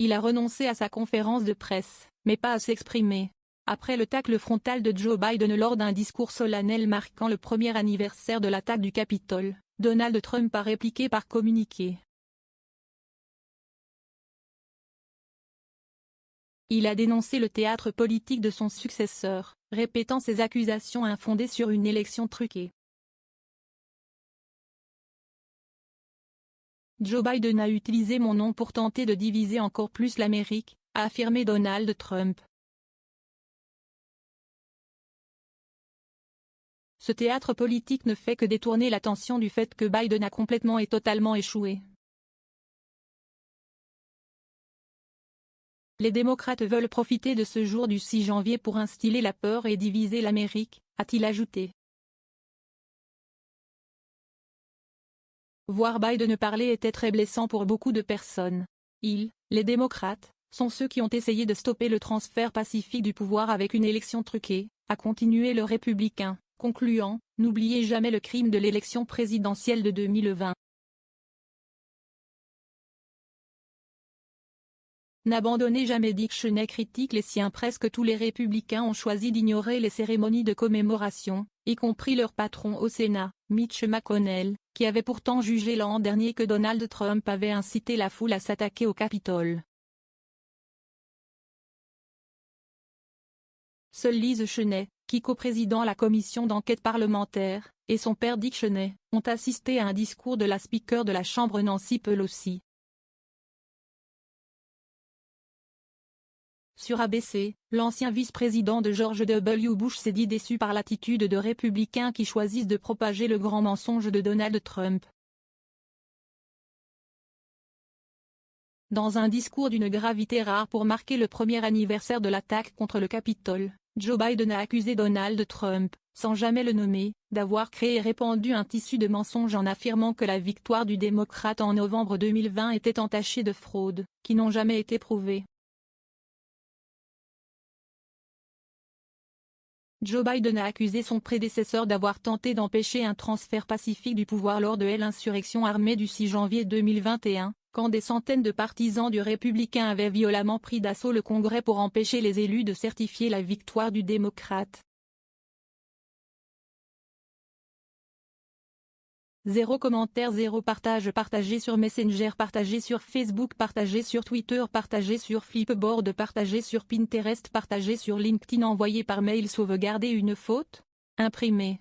Il a renoncé à sa conférence de presse, mais pas à s'exprimer. Après le tacle frontal de Joe Biden lors d'un discours solennel marquant le premier anniversaire de l'attaque du Capitole, Donald Trump a répliqué par communiqué. Il a dénoncé le théâtre politique de son successeur, répétant ses accusations infondées sur une élection truquée. Joe Biden a utilisé mon nom pour tenter de diviser encore plus l'Amérique, a affirmé Donald Trump. Ce théâtre politique ne fait que détourner l'attention du fait que Biden a complètement et totalement échoué. Les démocrates veulent profiter de ce jour du 6 janvier pour instiller la peur et diviser l'Amérique, a-t-il ajouté. Voir Biden parler était très blessant pour beaucoup de personnes. Les démocrates, sont ceux qui ont essayé de stopper le transfert pacifique du pouvoir avec une élection truquée, a continué le républicain, concluant, n'oubliez jamais le crime de l'élection présidentielle de 2020. N'abandonnez jamais. Dick Cheney critique les siens. Presque tous les républicains ont choisi d'ignorer les cérémonies de commémoration, y compris leur patron au Sénat, Mitch McConnell, qui avait pourtant jugé l'an dernier que Donald Trump avait incité la foule à s'attaquer au Capitole. Seul Liz Cheney, qui coprésident la commission d'enquête parlementaire, et son père Dick Cheney, ont assisté à un discours de la speaker de la Chambre Nancy Pelosi. Sur ABC, l'ancien vice-président de George W. Bush s'est dit déçu par l'attitude de républicains qui choisissent de propager le grand mensonge de Donald Trump. Dans un discours d'une gravité rare pour marquer le premier anniversaire de l'attaque contre le Capitole, Joe Biden a accusé Donald Trump, sans jamais le nommer, d'avoir créé et répandu un tissu de mensonges en affirmant que la victoire du démocrate en novembre 2020 était entachée de fraudes, qui n'ont jamais été prouvées. Joe Biden a accusé son prédécesseur d'avoir tenté d'empêcher un transfert pacifique du pouvoir lors de l'insurrection armée du 6 janvier 2021, quand des centaines de partisans du républicain avaient violemment pris d'assaut le Congrès pour empêcher les élus de certifier la victoire du démocrate. Zéro commentaire, zéro partage. Partagé sur Messenger, partagé sur Facebook, partagé sur Twitter, partagé sur Flipboard, partagé sur Pinterest, partagé sur LinkedIn, envoyé par mail. Sauvegarder une faute? Imprimé.